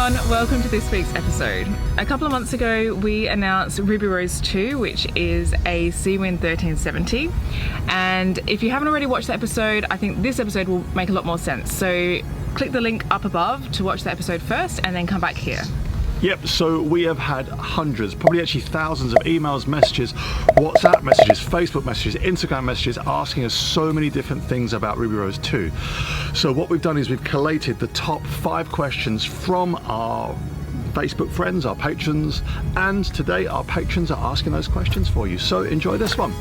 everyone, welcome to this week's episode. A couple of months ago we announced Ruby Rose 2, which is a Seawind 1370, and if you haven't already watched the episode, I think this episode will make a lot more sense. So click the link up above to watch the episode first and then come back here. Yep, so we have had hundreds, probably actually thousands of emails, messages, WhatsApp messages, Facebook messages, Instagram messages asking us so many different things about Ruby Rose 2. So what we've done is we've collated the top 5 questions from our Facebook friends, our patrons, and today our patrons are asking those questions for you. So enjoy this one.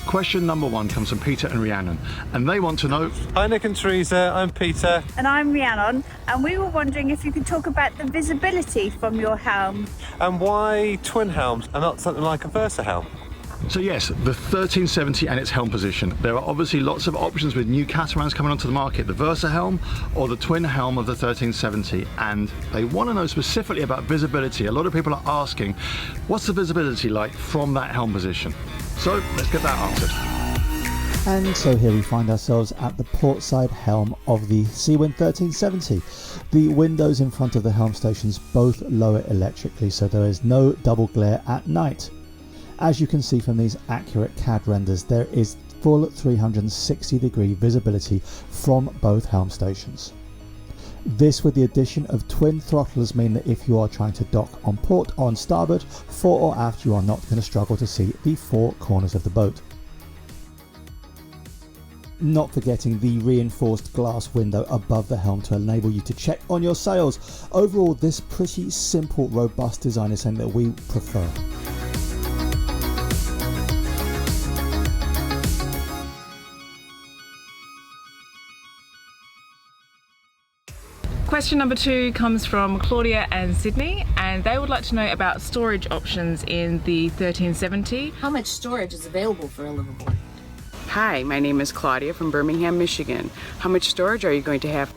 Question number 1 comes from Peter and Rhiannon, and they want to know... Hi Nick and Teresa, I'm Peter. And I'm Rhiannon, and we were wondering if you could talk about the visibility from your helm. And why twin helms and not something like a Versa helm? So yes, the 1370 and its helm position. There are obviously lots of options with new catamarans coming onto the market, the Versa helm or the twin helm of the 1370, and they want to know specifically about visibility. A lot of people are asking, what's the visibility like from that helm position? So let's get that answered. And so here we find ourselves at the portside helm of the Seawind 1370. The windows in front of the helm stations both lower electrically, so there is no double glare at night. As you can see from these accurate CAD renders, there is full 360-degree visibility from both helm stations. This, with the addition of twin throttlers, mean that if you are trying to dock on port or on starboard, fore or aft, you are not going to struggle to see the 4 corners of the boat. Not forgetting the reinforced glass window above the helm to enable you to check on your sails. Overall, this pretty simple, robust design is something that we prefer. Question number 2 comes from Claudia and Sydney, and they would like to know about storage options in the 1370. How much storage is available for a liveaboard? Hi, my name is Claudia from Birmingham, Michigan. How much storage are you going to have?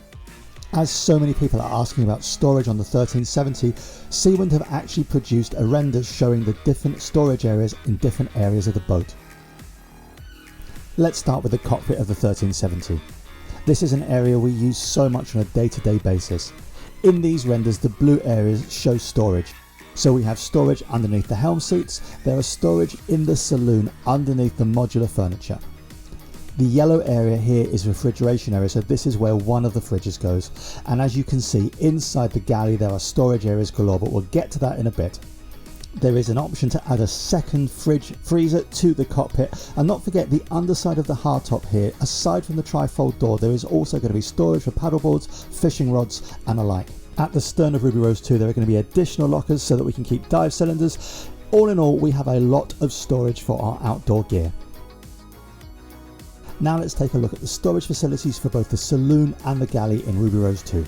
As so many people are asking about storage on the 1370, Seawind have actually produced a render showing the different storage areas in different areas of the boat. Let's start with the cockpit of the 1370. This is an area we use so much on a day-to-day basis. In these renders, the blue areas show storage. So we have storage underneath the helm seats, there is storage in the saloon underneath the modular furniture. The yellow area here is refrigeration area, so this is where one of the fridges goes. And as you can see, inside the galley there are storage areas galore, but we'll get to that in a bit. There is an option to add a second freezer to the cockpit, and not forget the underside of the hardtop here. Aside from the trifold door, there is also going to be storage for paddleboards, fishing rods and the like. At the stern of Ruby Rose 2 there are going to be additional lockers so that we can keep dive cylinders. All in all, we have a lot of storage for our outdoor gear. Now let's take a look at the storage facilities for both the saloon and the galley in Ruby Rose 2.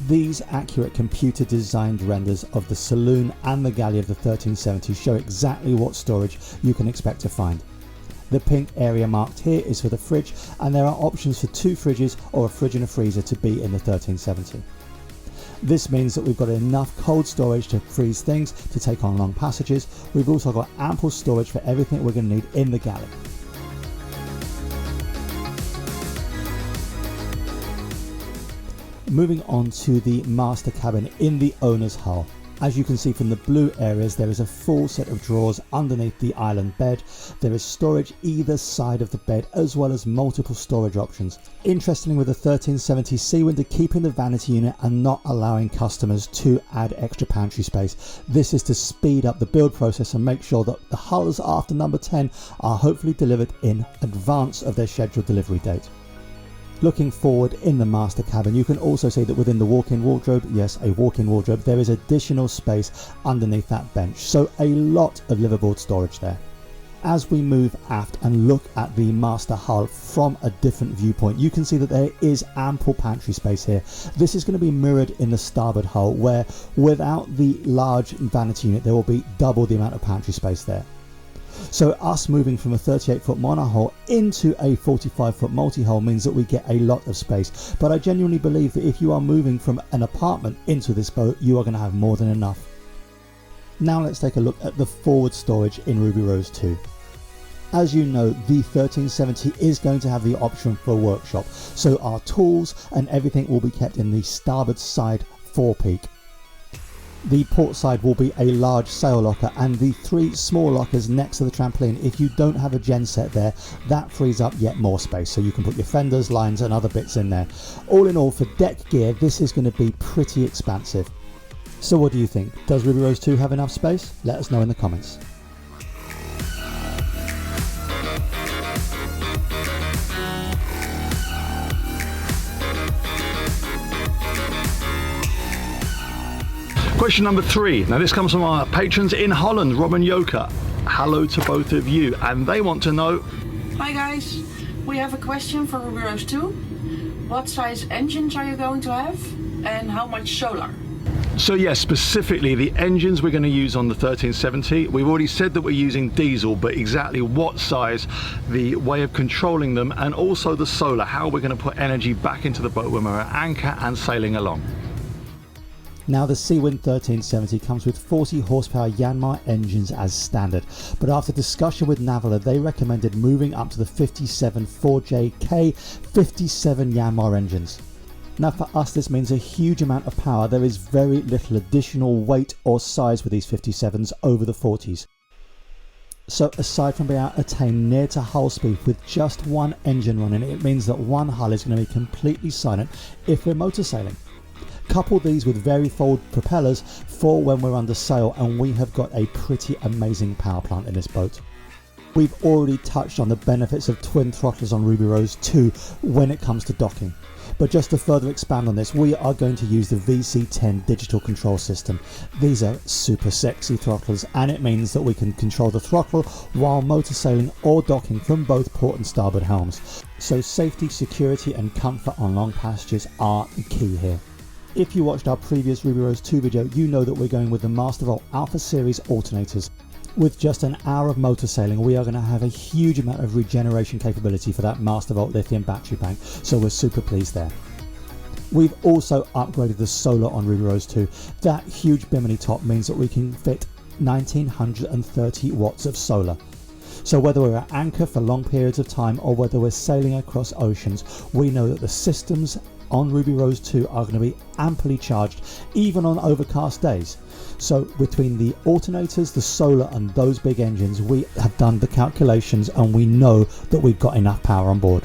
These accurate computer designed renders of the saloon and the galley of the 1370 show exactly what storage you can expect to find. The pink area marked here is for the fridge, and there are options for 2 fridges or a fridge and a freezer to be in the 1370. This means that we've got enough cold storage to freeze things to take on long passages. We've also got ample storage for everything we're going to need in the galley. Moving on to the master cabin in the owner's hull. As you can see from the blue areas, there is a full set of drawers underneath the island bed. There is storage either side of the bed, as well as multiple storage options. Interestingly, with the 1370, Seawind are keeping the vanity unit and not allowing customers to add extra pantry space. This is to speed up the build process and make sure that the hulls after number 10 are hopefully delivered in advance of their scheduled delivery date. Looking forward in the master cabin, you can also see that within the walk-in wardrobe, yes, a walk-in wardrobe, there is additional space underneath that bench, so a lot of liveaboard storage there. As we move aft and look at the master hull from a different viewpoint, you can see that there is ample pantry space here. This is going to be mirrored in the starboard hull, where without the large vanity unit there will be double the amount of pantry space there. So us moving from a 38-foot monohull into a 45-foot multi-hull means that we get a lot of space. But I genuinely believe that if you are moving from an apartment into this boat, you are going to have more than enough. Now let's take a look at the forward storage in Ruby Rose 2. As you know, the 1370 is going to have the option for a workshop, so our tools and everything will be kept in the starboard side forepeak. The port side will be a large sail locker, and the 3 small lockers next to the trampoline. If you don't have a gen set there, that frees up yet more space, so you can put your fenders, lines and other bits in there. All in all, for deck gear, this is going to be pretty expansive. So what do you think? Does Ruby Rose 2 have enough space? Let us know in the comments. Question number 3. Now this comes from our patrons in Holland, Rob and Yoka. Hello to both of you, and they want to know... Hi guys, we have a question for Ruby Rose 2. What size engines are you going to have and how much solar? So yes, specifically the engines we're going to use on the 1370. We've already said that we're using diesel, but exactly what size, the way of controlling them, and also the solar, how we're going to put energy back into the boat when we're at anchor and sailing along. Now the Seawind 1370 comes with 40 horsepower Yanmar engines as standard, but after discussion with Navila they recommended moving up to the 57 4JK 57 Yanmar engines. Now for us this means a huge amount of power. There is very little additional weight or size with these 57s over the 40s. So aside from being able to attain near to hull speed with just one engine running, it means that one hull is going to be completely silent if we're motor sailing. Couple these with very forward propellers for when we're under sail, and we have got a pretty amazing power plant in this boat. We've already touched on the benefits of twin throttles on Ruby Rose 2 when it comes to docking. But just to further expand on this, we are going to use the VC10 digital control system. These are super sexy throttles, and it means that we can control the throttle while motor sailing or docking from both port and starboard helms. So safety, security and comfort on long passages are the key here. If you watched our previous Ruby Rose 2 video, you know that we're going with the Mastervolt Alpha Series alternators. With just an hour of motor sailing, we are going to have a huge amount of regeneration capability for that Mastervolt lithium battery bank, so we're super pleased there. We've also upgraded the solar on Ruby Rose 2. That huge bimini top means that we can fit 1930 watts of solar. So whether we're at anchor for long periods of time or whether we're sailing across oceans, we know that the systems on Ruby Rose 2 are going to be amply charged even on overcast days. So between the alternators, the solar and those big engines, we have done the calculations and we know that we've got enough power on board.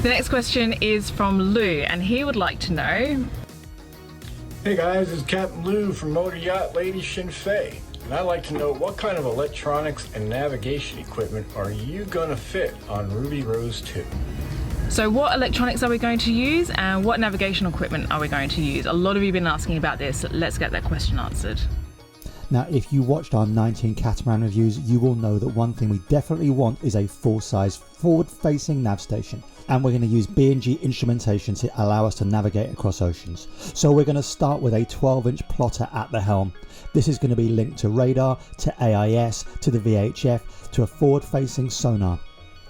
The next question is from Lou, and he would like to know... Hey guys, it's Captain Lou from Motor Yacht Lady Sinn Fe, and I'd like to know what kind of electronics and navigation equipment are you going to fit on Ruby Rose 2? So what electronics are we going to use and what navigation equipment are we going to use? A lot of you have been asking about this. Let's get that question answered. Now if you watched our 19 Catamaran reviews, you will know that one thing we definitely want is a full-size forward-facing nav station, and we're going to use B&G instrumentation to allow us to navigate across oceans. So we're going to start with a 12-inch plotter at the helm. This is going to be linked to radar, to AIS, to the VHF, to a forward-facing sonar.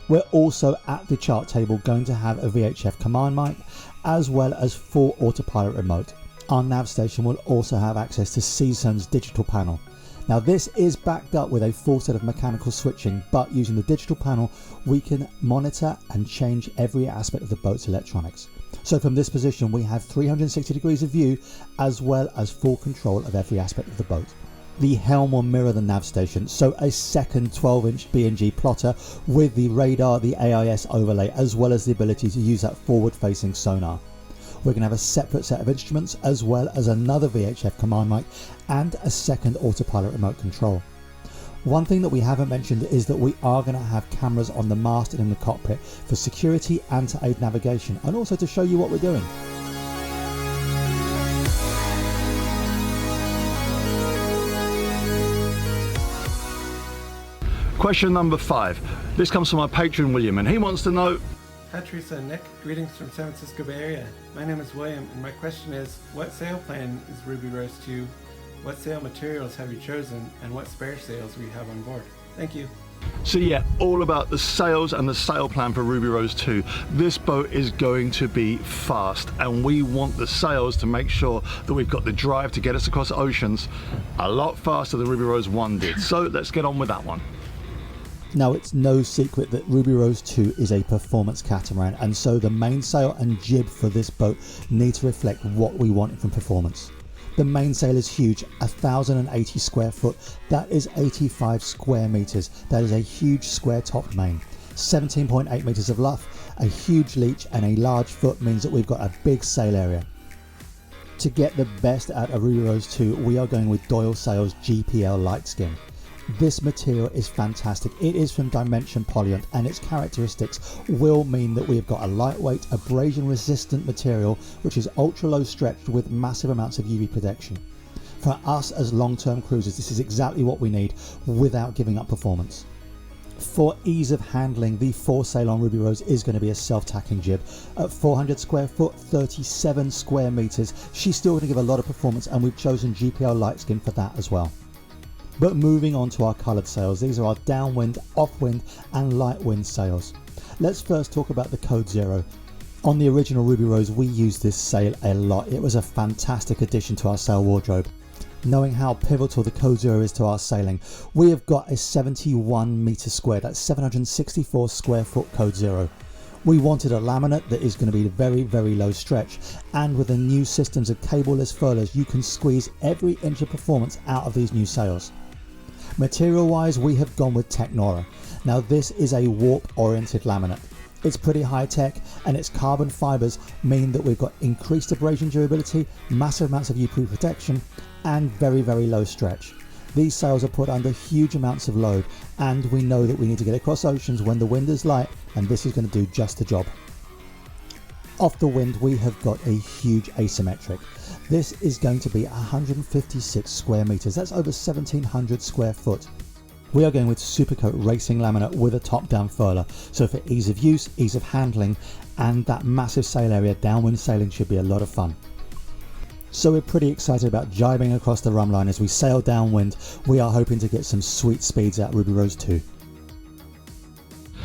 We're also at the chart table going to have a VHF command mic as well as full autopilot remote. Our nav station will also have access to CSUN's digital panel. Now this is backed up with a full set of mechanical switching, but using the digital panel we can monitor and change every aspect of the boat's electronics. So from this position we have 360 degrees of view as well as full control of every aspect of the boat. The helm will mirror the nav station, so a second 12-inch B&G plotter with the radar, the AIS overlay, as well as the ability to use that forward-facing sonar. We're going to have a separate set of instruments as well as another VHF command mic and a second autopilot remote control. One thing that we haven't mentioned is that we are going to have cameras on the mast and in the cockpit for security and to aid navigation, and also to show you what we're doing. Question number 5. This comes from our patron William, and he wants to know... Hi Teresa and Nick, greetings from San Francisco Bay Area. My name is William and my question is, what sail plan is Ruby Rose 2 What sail materials have you chosen, and what spare sails we have on board? Thank you. So yeah, all about the sails and the sail plan for Ruby Rose 2. This boat is going to be fast, and we want the sails to make sure that we've got the drive to get us across oceans a lot faster than Ruby Rose 1 did. So let's get on with that one. Now, it's no secret that Ruby Rose 2 is a performance catamaran, and so the mainsail and jib for this boat need to reflect what we want from performance. The mainsail is huge, 1,080 square foot, that is 85 square meters. That is a huge square topped main. 17.8 meters of luff, a huge leech and a large foot means that we've got a big sail area. To get the best out of Ruby Rose 2, we are going with Doyle Sails GPL Light Skin. This material is fantastic. It is from Dimension Polyant, and its characteristics will mean that we've got a lightweight, abrasion resistant material which is ultra low stretched with massive amounts of UV protection. For us as long-term cruisers, this is exactly what we need without giving up performance. For ease of handling, the foresail on Ruby Rose is going to be a self-tacking jib. At 400 square foot, 37 square meters, she's still going to give a lot of performance, and we've chosen GPL Light Skin for that as well. But moving on to our coloured sails, these are our downwind, offwind and light wind sails. Let's first talk about the Code Zero. On the original Ruby Rose, we used this sail a lot. It was a fantastic addition to our sail wardrobe. Knowing how pivotal the Code Zero is to our sailing, we have got a 71 metre square, that's 764 square foot Code Zero. We wanted a laminate that is going to be very, very low stretch, and with the new systems of cableless furlers, you can squeeze every inch of performance out of these new sails. Material wise, we have gone with Technora. Now this is a warp oriented laminate. It's pretty high tech, and its carbon fibres mean that we've got increased abrasion durability, massive amounts of UV protection and very, very low stretch. These sails are put under huge amounts of load, and we know that we need to get across oceans when the wind is light, and this is going to do just the job. Off the wind, we have got a huge asymmetric. This is going to be 156 square meters. That's over 1,700 square foot. We are going with Supercoat racing laminate with a top-down furler. So for ease of use, ease of handling, and that massive sail area, downwind sailing should be a lot of fun. So we're pretty excited about jibing across the rum line as we sail downwind. We are hoping to get some sweet speeds out Ruby Rose 2.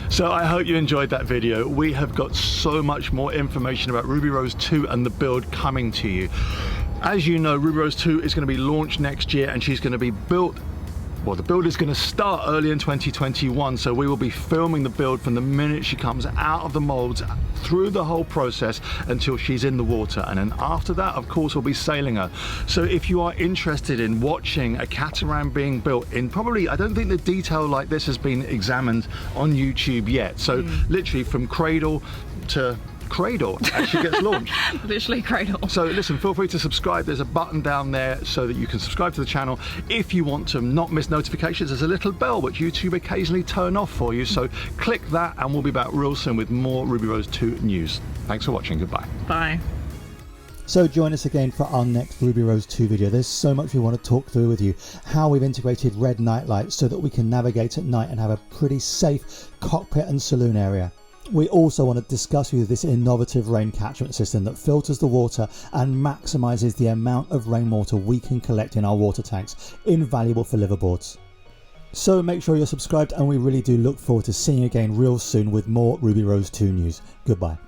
So I hope you enjoyed that video. We have got so much more information about Ruby Rose 2 and the build coming to you. As you know, Ruby Rose 2 is going to be launched next year, and she's going to be built, well, the build is going to start early in 2021, so we will be filming the build from the minute she comes out of the molds through the whole process until she's in the water, and then after that, of course, we'll be sailing her. So if you are interested in watching a catamaran being built in probably, I don't think the detail like this has been examined on YouTube yet, so literally from cradle to cradle as she gets launched. Literally cradle. So listen, feel free to subscribe. There's a button down there so that you can subscribe to the channel. If you want to not miss notifications, there's a little bell which YouTube occasionally turn off for you, so click that, and we'll be back real soon with more Ruby Rose 2 news. Thanks for watching. Goodbye. Bye. So join us again for our next Ruby Rose 2 video. There's so much we want to talk through with you. How we've integrated red night lights so that we can navigate at night and have a pretty safe cockpit and saloon area. We also want to discuss with you this innovative rain catchment system that filters the water and maximises the amount of rainwater we can collect in our water tanks, invaluable for liveaboards. So make sure you're subscribed, and we really do look forward to seeing you again real soon with more Ruby Rose 2 news. Goodbye.